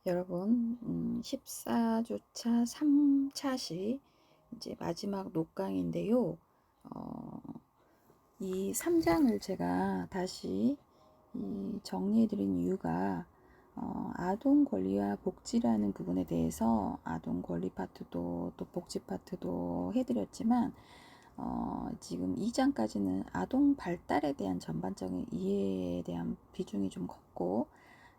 여러분, 14주차 3차시 이제 마지막 녹강인데요. 이 3장을 제가 다시 정리해드린 이유가 아동 권리와 복지라는 부분에 대해서 아동 권리 파트도 또 복지 파트도 해드렸지만 지금 2장까지는 아동 발달에 대한 전반적인 이해에 대한 비중이 좀 컸고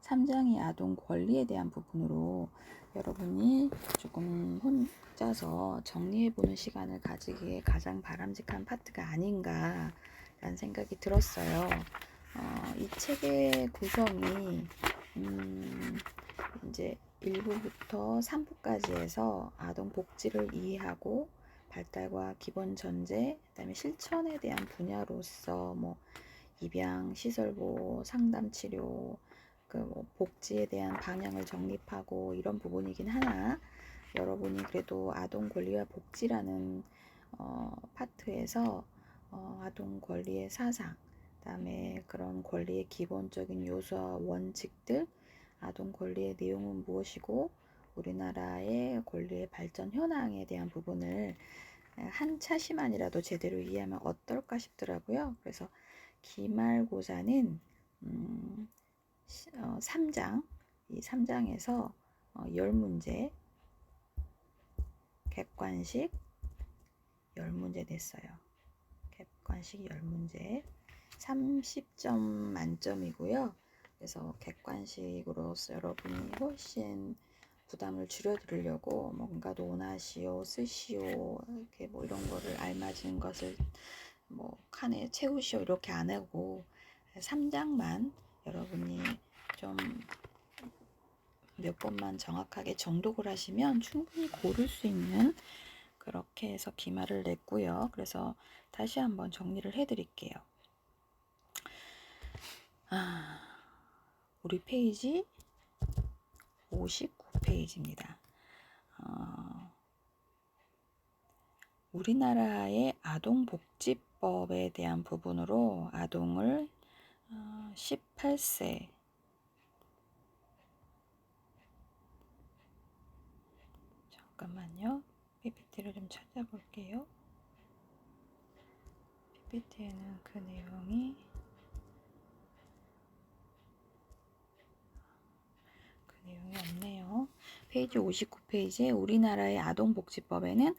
3장이 아동 권리에 대한 부분으로 여러분이 조금 혼자서 정리해보는 시간을 가지기에 가장 바람직한 파트가 아닌가 라는 생각이 들었어요. 이 책의 구성이 이제 1부부터 3부까지 해서 아동 복지를 이해하고 발달과 기본 전제, 그다음에 실천에 대한 분야로서 입양, 시설보, 상담 치료, 복지에 대한 방향을 정립하고 이런 부분이긴 하나 여러분이 그래도 아동 권리와 복지라는 파트에서 아동 권리의 사상, 그다음에 그런 권리의 기본적인 요소와 원칙들, 아동 권리의 내용은 무엇이고 우리나라의 권리의 발전 현황에 대한 부분을 한 차시만이라도 제대로 이해하면 어떨까 싶더라고요. 그래서 기말고사는 3장, 이 3장에서 10문제, 객관식 10문제 냈어요. 객관식 10문제, 30점 만점이고요. 그래서 객관식으로서 여러분이 훨씬 부담을 줄여드리려고 뭔가 논하시오, 쓰시오, 이렇게 이런 거를 알맞은 것을 칸에 채우시오 이렇게 안 하고 3장만 여러분이 좀 몇 번만 정확하게 정독을 하시면 충분히 고를 수 있는 그렇게 해서 기말을 냈고요. 그래서 다시 한번 정리를 해드릴게요. 우리 페이지 59페이지입니다. 우리나라의 아동복지법에 대한 부분으로 아동을 18세 잠깐만요. PPT를 좀 찾아볼게요. PPT에는 그 내용이 없네요. 페이지 59페이지에 우리나라의 아동복지법에는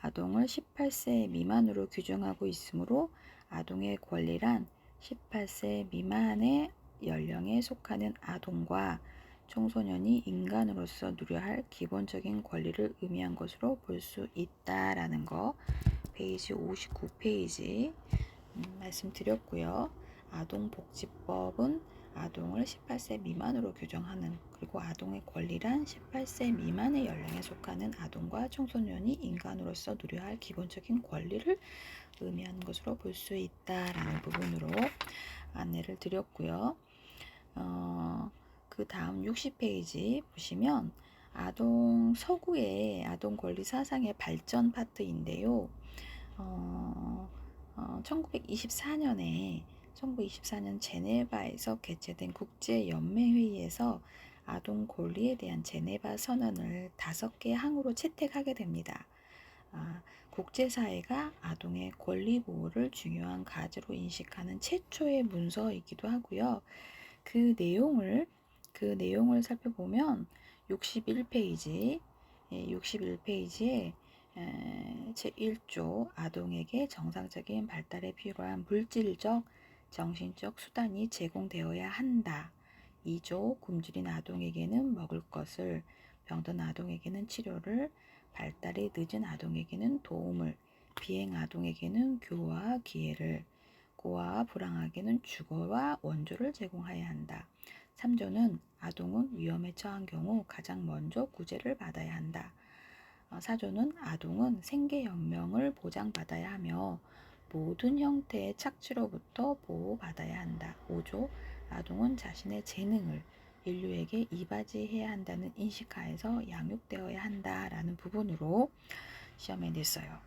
아동을 18세 미만으로 규정하고 있으므로 아동의 권리란 18세 미만의 연령에 속하는 아동과 청소년이 인간으로서 누려야 할 기본적인 권리를 의미한 것으로 볼 수 있다라는 거 페이지 59페이지 말씀드렸고요. 아동복지법은 아동을 18세 미만으로 규정하는, 그리고 아동의 권리란 18세 미만의 연령에 속하는 아동과 청소년이 인간으로서 누려야 할 기본적인 권리를 의미하는 것으로 볼 수 있다라는 부분으로 안내를 드렸고요. 그 다음 60페이지 보시면 서구의 아동 권리 사상의 발전 파트인데요. 1924년에 1924년 제네바에서 개최된 국제연맹회의에서 아동 권리에 대한 제네바 선언을 5개 항으로 채택하게 됩니다. 국제사회가 아동의 권리 보호를 중요한 가치로 인식하는 최초의 문서이기도 하고요. 그 내용을 살펴보면 61페이지에 제1조 아동에게 정상적인 발달에 필요한 물질적, 정신적 수단이 제공되어야 한다. 2조 굶주린 아동에게는 먹을 것을, 병든 아동에게는 치료를, 발달이 늦은 아동에게는 도움을, 비행 아동에게는 교화와 기회를, 고아와 불황아에게는 주거와 원조를 제공해야 한다. 3조는 아동은 위험에 처한 경우 가장 먼저 구제를 받아야 한다. 4조는 아동은 생계연명을 보장받아야 하며 모든 형태의 착취로부터 보호받아야 한다. 5조 아동은 자신의 재능을 인류에게 이바지해야 한다는 인식하에서 양육되어야 한다라는 부분으로 시험에 냈어요.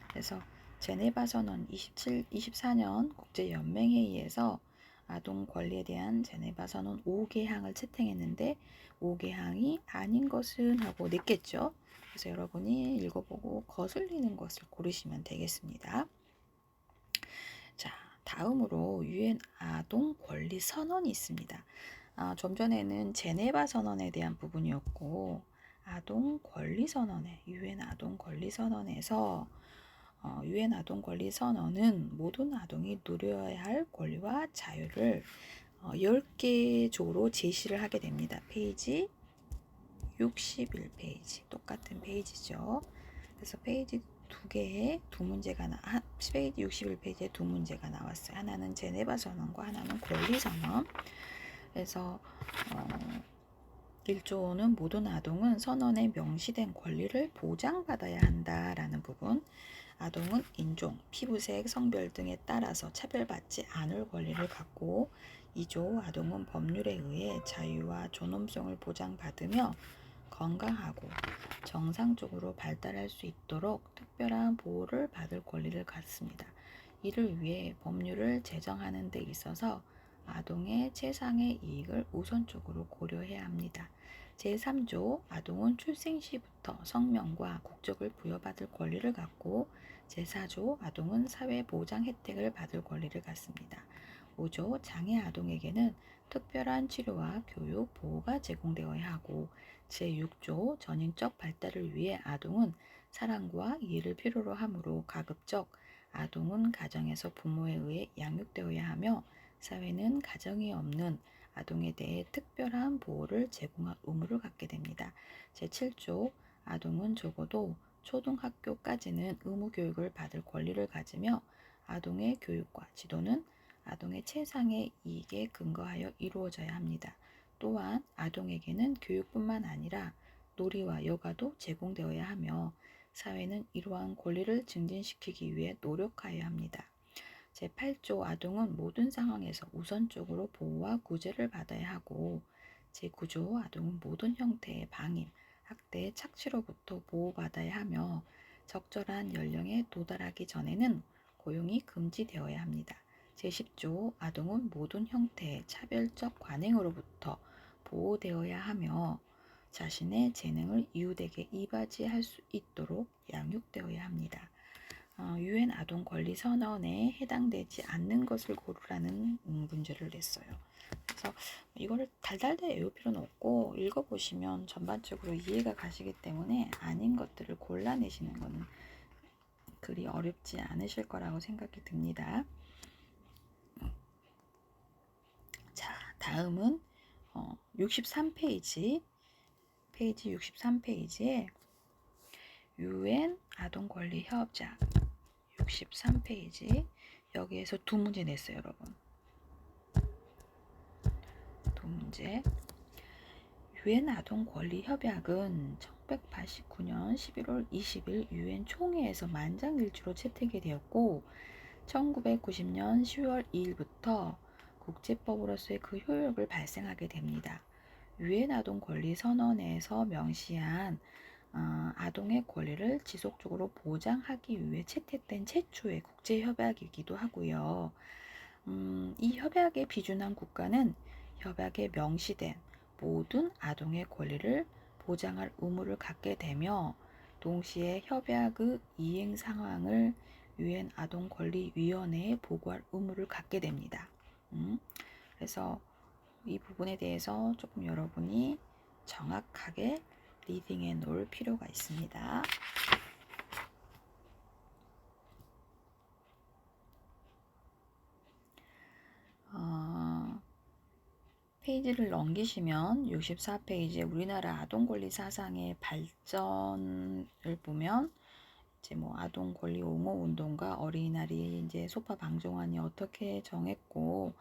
그래서 제네바 선언 24년 국제연맹회의에서 아동 권리에 대한 제네바 선언 5개항을 채택했는데 5개항이 아닌 것은 하고 냈겠죠. 그래서 여러분이 읽어보고 거슬리는 것을 고르시면 되겠습니다. 자, 다음으로 유엔 아동 권리 선언이 있습니다. 좀 전에는 제네바 선언에 대한 부분이었고 아동 권리 선언에 유엔 아동 권리 선언에서 유엔 아동 권리 선언은 모든 아동이 누려야 할 권리와 자유를 10개 조로 제시를 하게 됩니다. 페이지 61페이지 똑같은 페이지죠. 그래서 페이지 두 개에 두 문제가 페이지 61페이지에 두 문제가 나왔어요. 하나는 제네바 선언과 하나는 권리 선언. 그래서 1조는 모든 아동은 선언에 명시된 권리를 보장받아야 한다라는 부분. 아동은 인종, 피부색, 성별 등에 따라서 차별받지 않을 권리를 갖고 2조 아동은 법률에 의해 자유와 존엄성을 보장받으며 건강하고 정상적으로 발달할 수 있도록 특별한 보호를 받을 권리를 갖습니다. 이를 위해 법률을 제정하는 데 있어서 아동의 최상의 이익을 우선적으로 고려해야 합니다. 제3조 아동은 출생 시부터 성명과 국적을 부여받을 권리를 갖고 제4조 아동은 사회보장 혜택을 받을 권리를 갖습니다. 5조 장애 아동에게는 특별한 치료와 교육, 보호가 제공되어야 하고 제6조 전인적 발달을 위해 아동은 사랑과 이해를 필요로 하므로 가급적 아동은 가정에서 부모에 의해 양육되어야 하며 사회는 가정이 없는 아동에 대해 특별한 보호를 제공할 의무를 갖게 됩니다. 제7조 아동은 적어도 초등학교까지는 의무 교육을 받을 권리를 가지며 아동의 교육과 지도는 아동의 최상의 이익에 근거하여 이루어져야 합니다. 또한 아동에게는 교육뿐만 아니라 놀이와 여가도 제공되어야 하며 사회는 이러한 권리를 증진시키기 위해 노력하여야 합니다. 제8조 아동은 모든 상황에서 우선적으로 보호와 구제를 받아야 하고 제9조 아동은 모든 형태의 방임, 학대, 착취로부터 보호받아야 하며 적절한 연령에 도달하기 전에는 고용이 금지되어야 합니다. 제10조 아동은 모든 형태의 차별적 관행으로부터 보호되어야 하며 자신의 재능을 이웃에게 이바지할 수 있도록 양육되어야 합니다. 유엔 아동 권리 선언에 해당되지 않는 것을 고르라는 문제를 냈어요. 그래서 이거를 달달달 외울 필요는 없고 읽어보시면 전반적으로 이해가 가시기 때문에 아닌 것들을 골라내시는 것은 그리 어렵지 않으실 거라고 생각이 듭니다. 자, 다음은 63페이지 페이지 63페이지에 유엔 아동 권리 협약 63페이지 여기에서 두 문제 냈어요, 여러분. 두 문제. 유엔 아동 권리 협약은 1989년 11월 20일 유엔 총회에서 만장일치로 채택이 되었고 1990년 10월 2일부터 국제법으로서의 그 효력을 발생하게 됩니다. 유엔 아동 권리 선언에서 명시한 아동의 권리를 지속적으로 보장하기 위해 채택된 최초의 국제협약이기도 하고요. 이 협약에 비준한 국가는 협약에 명시된 모든 아동의 권리를 보장할 의무를 갖게 되며 동시에 협약의 이행 상황을 유엔 아동권리위원회에 보고할 의무를 갖게 됩니다. 그래서 이 부분에 대해서 조금 여러분이 정확하게 리딩해 놓을 필요가 있습니다. 페이지를 넘기시면 64페이지에 우리나라 아동권리 사상의 발전을 보면 이제 뭐 아동권리 옹호 운동과 어린이날이 이제 소파 방종환이 어떻게 정했고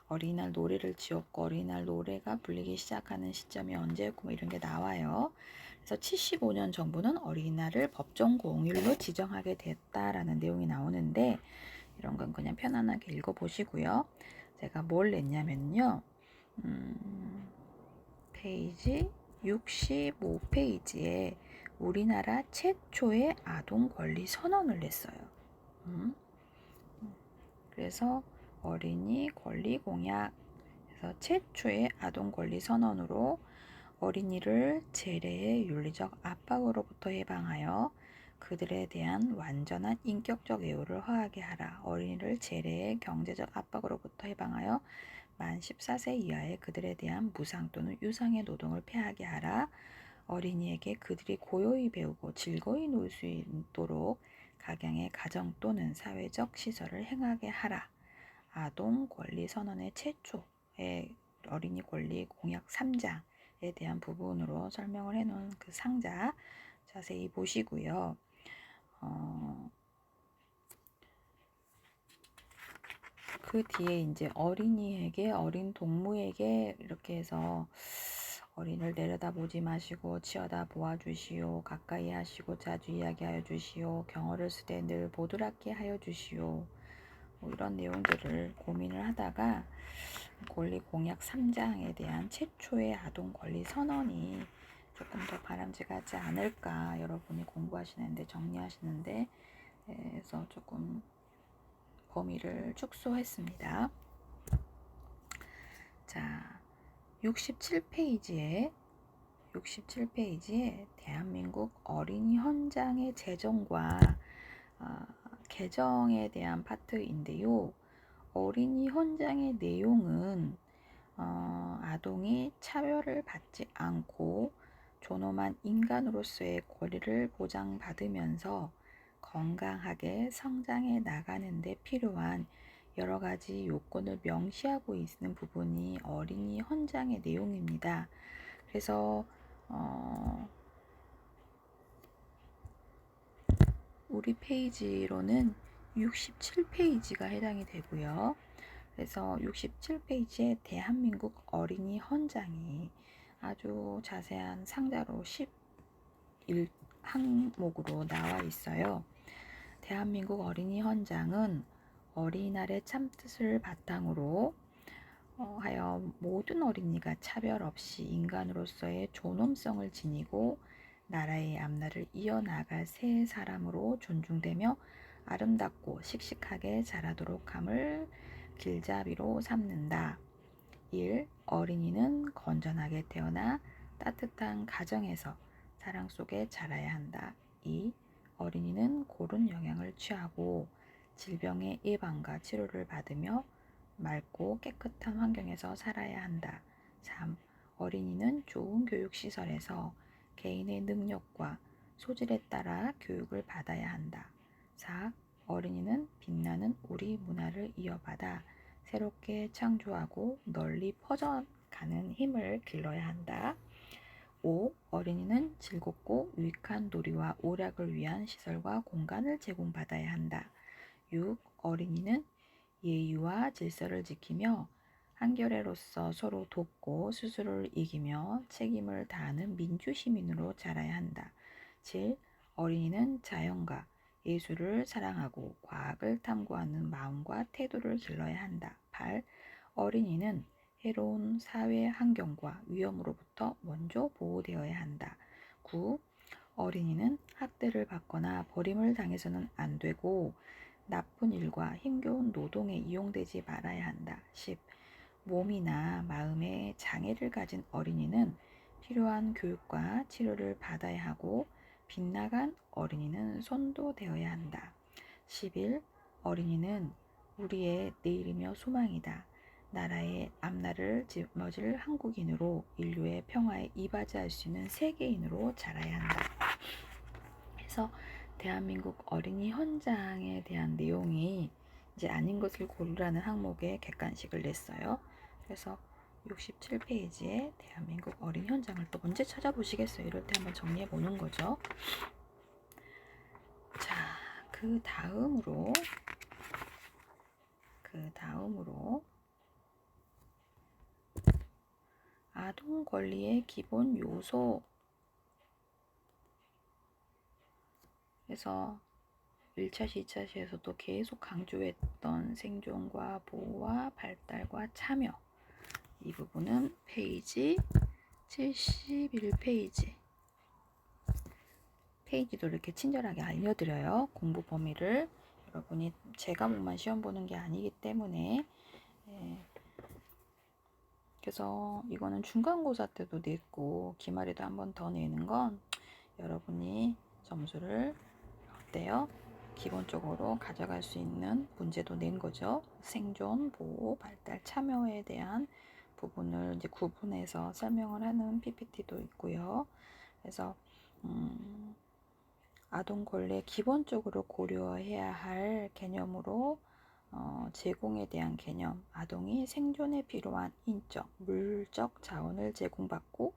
어린이날 노래를 지었고 어린이날 노래가 불리기 시작하는 시점이 언제였고 뭐 이런 게 나와요. 그래서 75년 정부는 어린이날을 법정 공휴일로 지정하게 됐다라는 내용이 나오는데 이런 건 그냥 편안하게 읽어보시고요. 제가 뭘 냈냐면요. 페이지 65페이지에 우리나라 최초의 아동 권리 선언을 냈어요. 그래서 어린이 권리 공약. 그래서 최초의 아동 권리 선언으로 어린이를 재래의 윤리적 압박으로부터 해방하여 그들에 대한 완전한 인격적 애호를 허하게 하라. 어린이를 재래의 경제적 압박으로부터 해방하여 만 14세 이하의 그들에 대한 무상 또는 유상의 노동을 폐하게 하라. 어린이에게 그들이 고요히 배우고 즐거이 놀 수 있도록 각양의 가정 또는 사회적 시설을 행하게 하라. 아동 권리 선언의 최초의 어린이 권리 공약 3장에 대한 부분으로 설명을 해놓은 그 상자 자세히 보시고요. 그 뒤에 이제 어린이에게, 어린 동무에게 이렇게 해서 어린이를 내려다보지 마시고 치어다 보아주시오. 가까이 하시고 자주 이야기하여 주시오. 경어를 쓰되 늘 보드랍게 하여 주시오. 뭐 이런 내용들을 고민을 하다가 권리 공약 3장에 대한 최초의 아동 권리 선언이 조금 더 바람직하지 않을까, 여러분이 공부하시는데 정리하시는데 그래서 조금 범위를 축소했습니다. 자, 67페이지에 대한민국 어린이 헌장의 제정과 개정에 대한 파트인데요. 어린이 헌장의 내용은 아동이 차별을 받지 않고 존엄한 인간으로서의 권리를 보장받으면서 건강하게 성장해 나가는 데 필요한 여러 가지 요건을 명시하고 있는 부분이 어린이 헌장의 내용입니다. 그래서 우리 페이지로는 67페이지가 해당이 되고요. 그래서 67페이지에 대한민국 어린이 헌장이 아주 자세한 상자로 11항목으로 나와 있어요. 대한민국 어린이 헌장은 어린이날의 참뜻을 바탕으로 하여 모든 어린이가 차별 없이 인간으로서의 존엄성을 지니고 나라의 앞날을 이어나갈 새 사람으로 존중되며 아름답고 씩씩하게 자라도록 함을 길잡이로 삼는다. 1. 어린이는 건전하게 태어나 따뜻한 가정에서 사랑 속에 자라야 한다. 2. 어린이는 고른 영양을 취하고 질병의 예방과 치료를 받으며 맑고 깨끗한 환경에서 살아야 한다. 3. 어린이는 좋은 교육시설에서 개인의 능력과 소질에 따라 교육을 받아야 한다. 4. 어린이는 빛나는 우리 문화를 이어받아 새롭게 창조하고 널리 퍼져가는 힘을 길러야 한다. 5. 어린이는 즐겁고 유익한 놀이와 오락을 위한 시설과 공간을 제공받아야 한다. 6. 어린이는 예의와 질서를 지키며 한겨레로서 서로 돕고 스스로를 이기며 책임을 다하는 민주시민으로 자라야 한다. 7. 어린이는 자연과 예술을 사랑하고 과학을 탐구하는 마음과 태도를 길러야 한다. 8. 어린이는 해로운 사회 환경과 위험으로부터 먼저 보호되어야 한다. 9. 어린이는 학대를 받거나 버림을 당해서는 안 되고 나쁜 일과 힘겨운 노동에 이용되지 말아야 한다. 10. 몸이나 마음의 장애를 가진 어린이는 필요한 교육과 치료를 받아야 하고 빗나간 어린이는 손도되어야 한다. 11. 어린이는 우리의 내일이며 소망이다. 나라의 앞날을 짊어질 한국인으로 인류의 평화에 이바지할 수 있는 세계인으로 자라야 한다. 그래서 대한민국 어린이 헌장에 대한 내용이 이제 아닌 것을 고르라는 항목에 객관식을 냈어요. 그래서 67페이지에 대한민국 어린이 헌장을 또 언제 찾아보시겠어요? 이럴 때 한번 정리해 보는 거죠. 자, 그 다음으로 아동 권리의 기본 요소. 그래서 1차시, 2차시에서도 계속 강조했던 생존과 보호와 발달과 참여. 이 부분은 페이지 71페이지. 페이지도 이렇게 친절하게 알려드려요. 공부 범위를 여러분이 제 과목만 시험 보는 게 아니기 때문에 그래서 이거는 중간고사 때도 냈고 기말에도 한 번 더 내는 건 여러분이 점수를 어때요? 기본적으로 가져갈 수 있는 문제도 낸 거죠. 생존, 보호, 발달, 참여에 대한 부분을 이제 구분해서 설명을 하는 PPT도 있고요. 그래서 아동 권리에 기본적으로 고려해야 할 개념으로 제공에 대한 개념, 아동이 생존에 필요한 인적, 물적 자원을 제공받고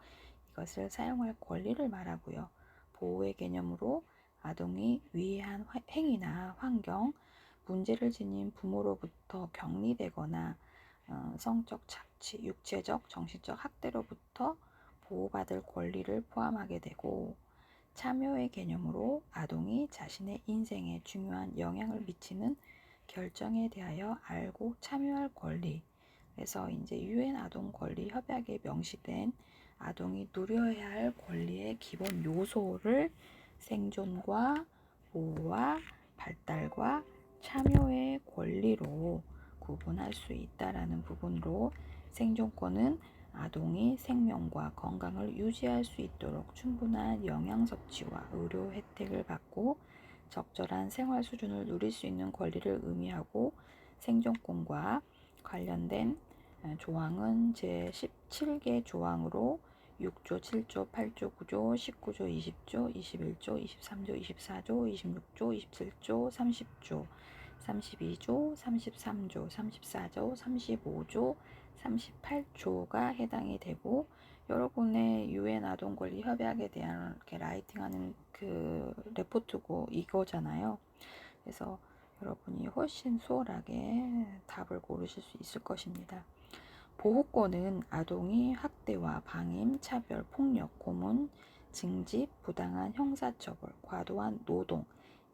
이것을 사용할 권리를 말하고요. 보호의 개념으로 아동이 위해한 행위나 환경, 문제를 지닌 부모로부터 격리되거나 성적 착취, 육체적, 정신적 학대로부터 보호받을 권리를 포함하게 되고, 참여의 개념으로 아동이 자신의 인생에 중요한 영향을 미치는 결정에 대하여 알고 참여할 권리. 그래서 이제 유엔 아동 권리 협약에 명시된 아동이 누려야 할 권리의 기본 요소를 생존과 보호와 발달과 참여의 권리로 구분할 수 있다라는 부분으로 생존권은 아동이 생명과 건강을 유지할 수 있도록 충분한 영양 섭취와 의료 혜택을 받고 적절한 생활 수준을 누릴 수 있는 권리를 의미하고, 생존권과 관련된 조항은 제17개 조항으로 6조, 7조, 8조, 9조, 19조, 20조, 21조, 23조, 24조, 26조, 27조, 30조, 32조, 33조, 34조, 35조, 38조가 해당이 되고, 여러분의 유엔 아동 권리 협약에 대한 이렇게 라이팅하는 그 레포트고 이거잖아요. 그래서 여러분이 훨씬 수월하게 답을 고르실 수 있을 것입니다. 보호권은 아동이 학대와 방임, 차별, 폭력, 고문, 징집, 부당한 형사처벌, 과도한 노동,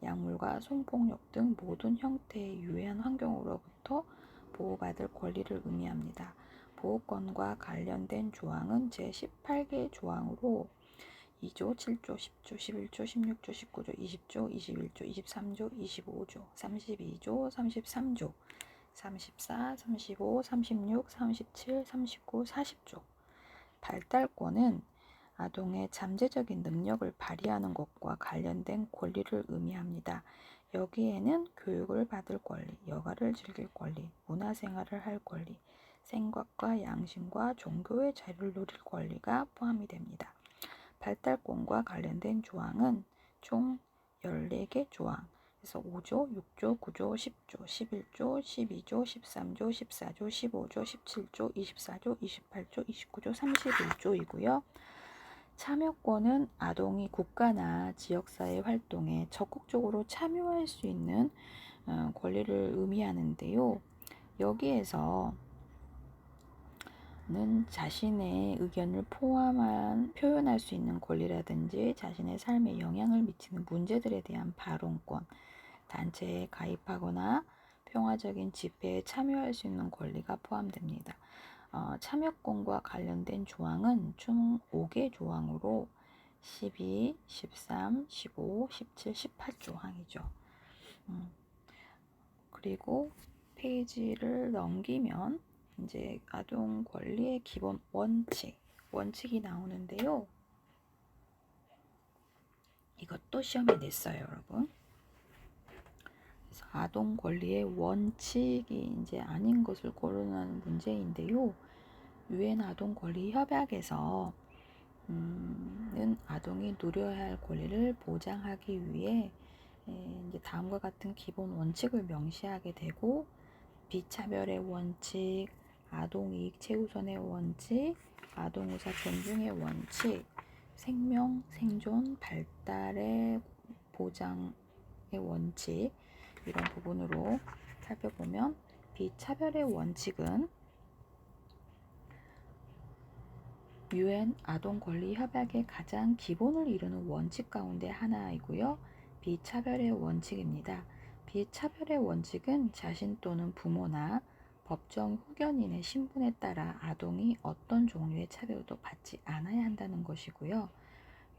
약물과 성폭력 등 모든 형태의 유해한 환경으로부터 보호받을 권리를 의미합니다. 보호권과 관련된 조항은 제18개 조항으로 2조, 7조, 10조, 11조, 16조, 19조, 20조, 21조, 23조, 25조, 32조, 33조, 34, 35, 36, 37, 39, 40조. 발달권은 아동의 잠재적인 능력을 발휘하는 것과 관련된 권리를 의미합니다. 여기에는 교육을 받을 권리, 여가를 즐길 권리, 문화생활을 할 권리, 생각과 양심과 종교의 자유를 누릴 권리가 포함이 됩니다. 발달권과 관련된 조항은 총 14개 조항, 그래서 5조, 6조, 9조, 10조, 11조, 12조, 13조, 14조, 15조, 17조, 24조, 28조, 29조, 31조이고요. 참여권은 아동이 국가나 지역사회 활동에 적극적으로 참여할 수 있는 권리를 의미하는데요. 여기에서 는 자신의 의견을 포함한 표현할 수 있는 권리라든지 자신의 삶에 영향을 미치는 문제들에 대한 발언권, 단체에 가입하거나 평화적인 집회에 참여할 수 있는 권리가 포함됩니다. 참여권과 관련된 조항은 총 5개 조항으로 12, 13, 15, 17, 18조항이죠. 그리고 페이지를 넘기면 이제 아동 권리의 기본 원칙이 나오는데요. 이것도 시험에 냈어요, 여러분. 그래서 아동 권리의 원칙이 이제 아닌 것을 고르는 문제인데요. 유엔 아동 권리 협약에서 는 아동이 누려야 할 권리를 보장하기 위해 이제 다음과 같은 기본 원칙을 명시하게 되고, 비차별의 원칙, 아동이익 최우선의 원칙, 아동의사 존중의 원칙, 생명, 생존, 발달의 보장의 원칙, 이런 부분으로 살펴보면, 비차별의 원칙은 유엔 아동 권리 협약의 가장 기본을 이루는 원칙 가운데 하나이고요. 비차별의 원칙입니다. 비차별의 원칙은 자신 또는 부모나 법정 후견인의 신분에 따라 아동이 어떤 종류의 차별도 받지 않아야 한다는 것이고요.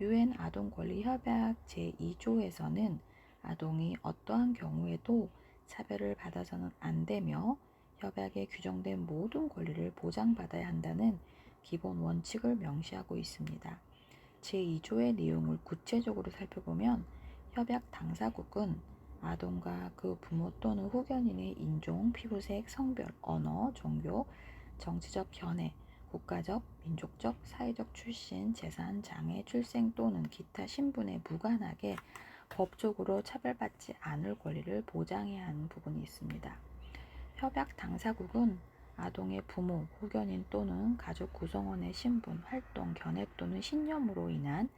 유엔 아동 권리 협약 제2조에서는 아동이 어떠한 경우에도 차별을 받아서는 안 되며 협약에 규정된 모든 권리를 보장받아야 한다는 기본 원칙을 명시하고 있습니다. 제2조의 내용을 구체적으로 살펴보면 협약 당사국은 아동과 그 부모 또는 후견인의 인종, 피부색, 성별, 언어, 종교, 정치적 견해, 국가적, 민족적, 사회적 출신, 재산, 장애, 출생 또는 기타 신분에 무관하게 법적으로 차별받지 않을 권리를 보장해야 하는 부분이 있습니다. 협약 당사국은 아동의 부모, 후견인 또는 가족 구성원의 신분, 활동, 견해 또는 신념으로 인한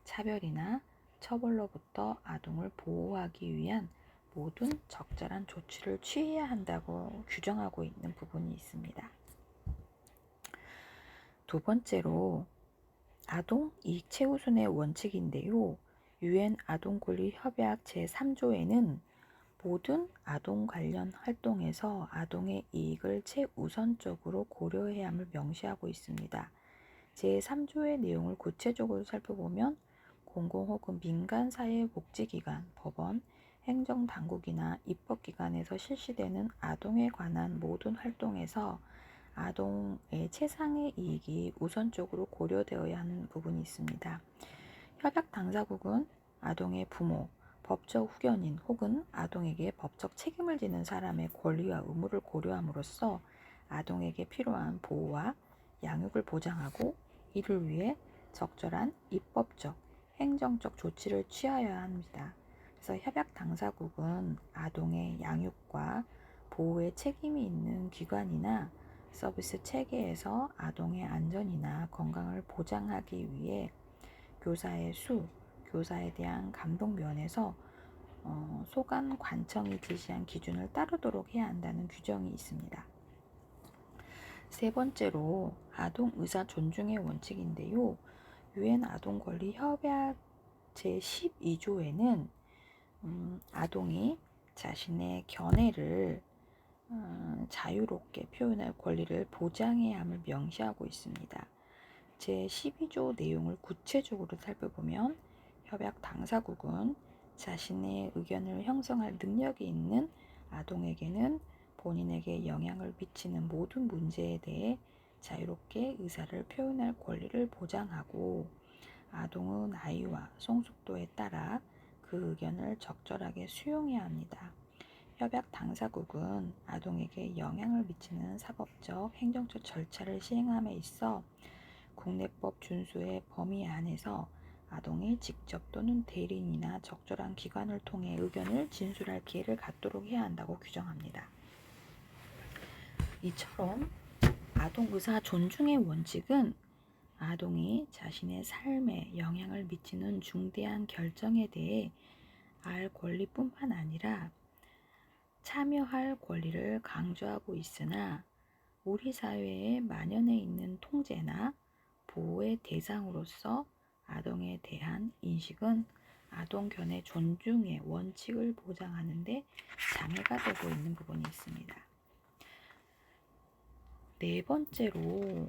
차별이나 처벌로부터 아동을 보호하기 위한 모든 적절한 조치를 취해야 한다고 규정하고 있는 부분이 있습니다. 두 번째로 아동 이익 최우선의 원칙인데요. 유엔 아동권리 협약 제3조에는 모든 아동 관련 활동에서 아동의 이익을 최우선적으로 고려해야 함을 명시하고 있습니다. 제3조의 내용을 구체적으로 살펴보면 공공 혹은 민간 사회복지기관, 법원, 행정당국이나 입법기관에서 실시되는 아동에 관한 모든 활동에서 아동의 최상의 이익이 우선적으로 고려되어야 하는 부분이 있습니다. 협약 당사국은 아동의 부모, 법적 후견인 혹은 아동에게 법적 책임을 지는 사람의 권리와 의무를 고려함으로써 아동에게 필요한 보호와 양육을 보장하고 이를 위해 적절한 입법적, 행정적 조치를 취하여야 합니다. 그래서 협약 당사국은 아동의 양육과 보호에 책임이 있는 기관이나 서비스 체계에서 아동의 안전이나 건강을 보장하기 위해 교사의 수, 교사에 대한 감독 면에서 소관 관청이 제시한 기준을 따르도록 해야 한다는 규정이 있습니다. 세 번째로 아동 의사 존중의 원칙인데요. 유엔 아동 권리 협약 제12조에는 아동이 자신의 견해를 자유롭게 표현할 권리를 보장해야 함을 명시하고 있습니다. 제12조 내용을 구체적으로 살펴보면 협약 당사국은 자신의 의견을 형성할 능력이 있는 아동에게는 본인에게 영향을 미치는 모든 문제에 대해 자유롭게 의사를 표현할 권리를 보장하고 아동의 나이와 성숙도에 따라 그 의견을 적절하게 수용해야 합니다. 협약 당사국은 아동에게 영향을 미치는 사법적, 행정적 절차를 시행함에 있어 국내법 준수의 범위 안에서 아동이 직접 또는 대리인이나 적절한 기관을 통해 의견을 진술할 기회를 갖도록 해야 한다고 규정합니다. 이처럼 아동 의사 존중의 원칙은 아동이 자신의 삶에 영향을 미치는 중대한 결정에 대해 알 권리뿐만 아니라 참여할 권리를 강조하고 있으나 우리 사회에 만연해 있는 통제나 보호의 대상으로서 아동에 대한 인식은 아동 견해 존중의 원칙을 보장하는 데 장애가 되고 있는 부분이 있습니다. 네 번째로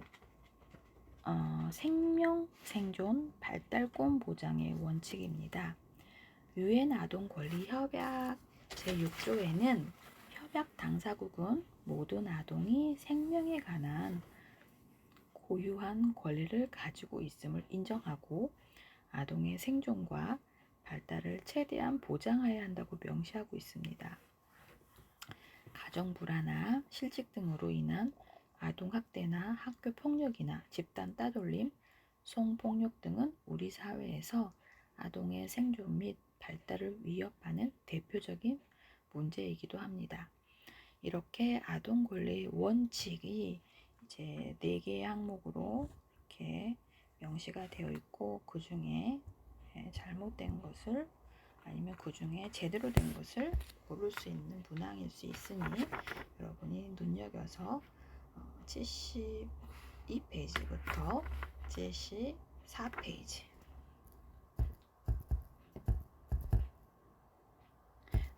생명, 생존, 발달권 보장의 원칙입니다. 유엔 아동 권리 협약 제6조에는 협약 당사국은 모든 아동이 생명에 관한 고유한 권리를 가지고 있음을 인정하고 아동의 생존과 발달을 최대한 보장해야 한다고 명시하고 있습니다. 가정 불화나 실직 등으로 인한 아동 학대나 학교 폭력이나 집단 따돌림, 성폭력 등은 우리 사회에서 아동의 생존 및 발달을 위협하는 대표적인 문제이기도 합니다. 이렇게 아동 권리 원칙이 이제 4개의 항목으로 이렇게 명시가 되어 있고 그 중에 잘못된 것을 아니면 그 중에 제대로 된 것을 고를 수 있는 문항일 수 있으니 여러분이 눈여겨서 72페이지부터 74페이지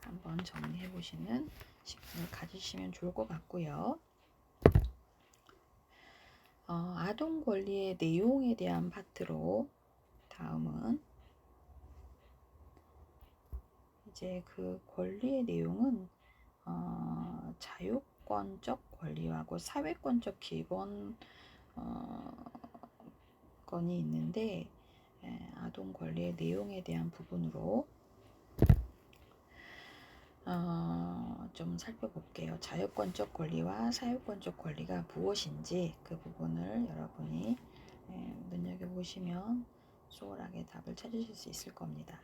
한번 정리해 보시는 시간을 가지시면 좋을 것 같고요. 아동 권리의 내용에 대한 파트로 다음은 이제 그 권리의 내용은 자유권적 권리하고 사회권적 기본 건이 있는데 아동 권리의 내용에 대한 부분으로 좀 살펴볼게요. 자유권적 권리와 사유권적 권리가 무엇인지 그 부분을 여러분이 눈여겨보시면 수월하게 답을 찾으실 수 있을 겁니다.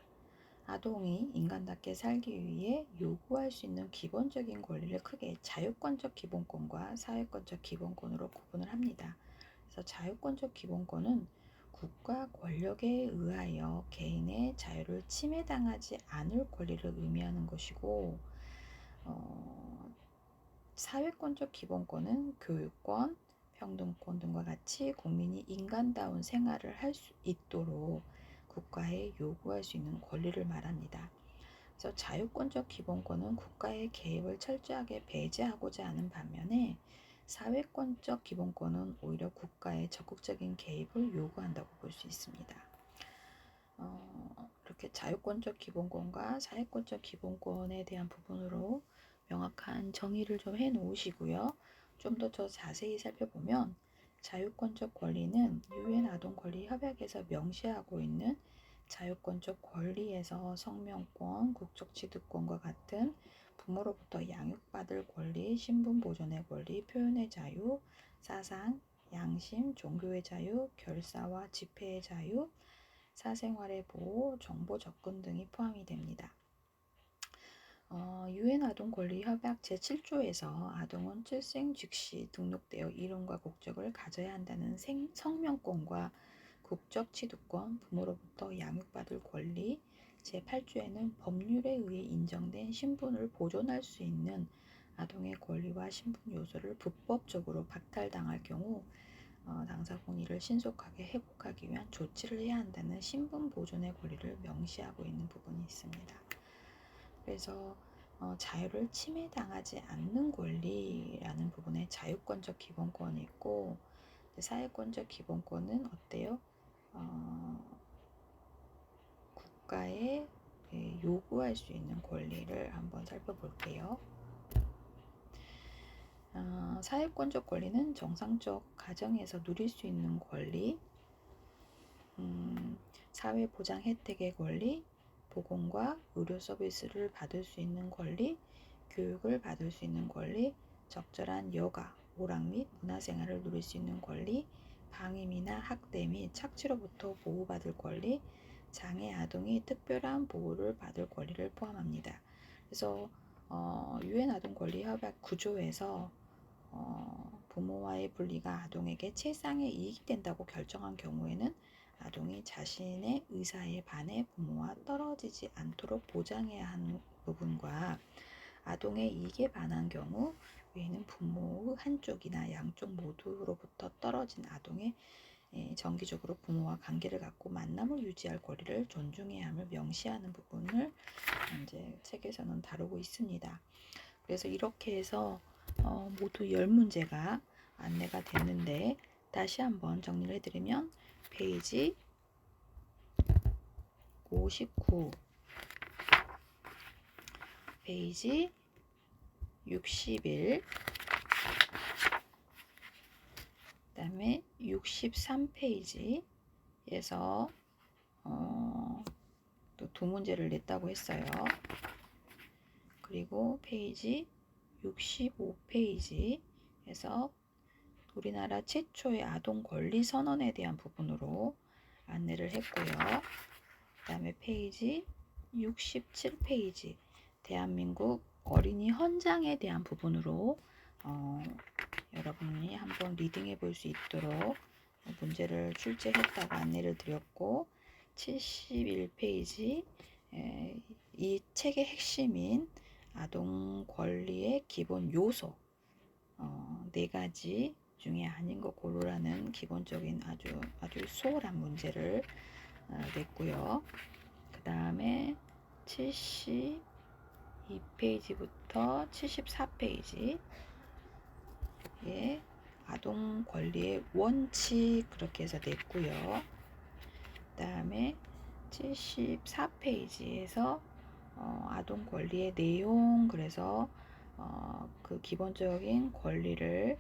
아동이 인간답게 살기 위해 요구할 수 있는 기본적인 권리를 크게 자유권적 기본권과 사회권적 기본권으로 구분을 합니다. 그래서 자유권적 기본권은 국가 권력에 의하여 개인의 자유를 침해당하지 않을 권리를 의미하는 것이고, 사회권적 기본권은 교육권, 평등권 등과 같이 국민이 인간다운 생활을 할 수 있도록 국가에 요구할 수 있는 권리를 말합니다. 그래서 자유권적 기본권은 국가의 개입을 철저하게 배제하고자 하는 반면에 사회권적 기본권은 오히려 국가의 적극적인 개입을 요구한다고 볼 수 있습니다. 이렇게 자유권적 기본권과 사회권적 기본권에 대한 부분으로 명확한 정의를 좀 해 놓으시고요. 좀 더 자세히 살펴보면 자유권적 권리는 유엔 아동 권리 협약에서 명시하고 있는 자유권적 권리에서 성명권, 국적 취득권과 같은 부모로부터 양육받을 권리, 신분 보존의 권리, 표현의 자유, 사상, 양심, 종교의 자유, 결사와 집회의 자유, 사생활의 보호, 정보 접근 등이 포함이 됩니다. 유엔 아동 권리 협약 제7조에서 아동은 출생 즉시 등록되어 이름과 국적을 가져야 한다는 성명권과 국적 취득권, 부모로부터 양육받을 권리, 제8조에는 법률에 의해 인정된 신분을 보존할 수 있는 아동의 권리와 신분 요소를 불법적으로 박탈당할 경우 당사 권리를 신속하게 회복하기 위한 조치를 해야 한다는 신분 보존의 권리를 명시하고 있는 부분이 있습니다. 그래서 자유를 침해당하지 않는 권리라는 부분에 자유권적 기본권이 있고, 사회권적 기본권은 어때요? 국가에 요구할 수 있는 권리를 한번 살펴볼게요. 사회권적 권리는 정상적 가정에서 누릴 수 있는 권리, 사회보장 혜택의 권리, 보건과 의료 서비스를 받을 수 있는 권리, 교육을 받을 수 있는 권리, 적절한 여가, 오락 및 문화생활을 누릴 수 있는 권리, 방임이나 학대 및 착취로부터 보호받을 권리, 장애 아동이 특별한 보호를 받을 권리를 포함합니다. 그래서 유엔 아동 권리 협약 9조에서 부모와의 분리가 아동에게 최상의 이익이 된다고 결정한 경우에는 아동이 자신의 의사에 반해 부모와 떨어지지 않도록 보장해야 하는 부분과 아동의 이익에 반한 경우 외에는 부모의 한쪽이나 양쪽 모두로부터 떨어진 아동의 정기적으로 부모와 관계를 갖고 만남을 유지할 권리를 존중해야 함을 명시하는 부분을 이제 책에서는 다루고 있습니다. 그래서 이렇게 해서 모두 10문제가 안내가 됐는데 다시 한번 정리를 해드리면 페이지 59, 페이지 61, 그 다음에 63페이지에서 또 2문제를 냈다고 했어요. 그리고 페이지 65페이지에서 우리나라 최초의 아동 권리 선언에 대한 부분으로 안내를 했고요. 그 다음에 페이지 67페이지 대한민국 어린이 헌장에 대한 부분으로 여러분이 한번 리딩해 볼 수 있도록 문제를 출제했다고 안내를 드렸고, 71페이지 이 책의 핵심인 아동 권리의 기본 요소 4가지 중에 아닌 거 고르라는 기본적인 아주 소홀한 문제를 냈고요. 그 다음에 72페이지부터 74페이지에 아동 권리의 원칙 그렇게 해서 냈고요. 그 다음에 74페이지에서 아동 권리의 내용, 그래서 그 기본적인 권리를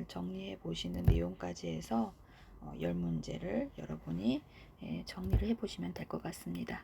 정리해 보시는 내용까지 해서 10문제를 여러분이 정리를 해 보시면 될 것 같습니다.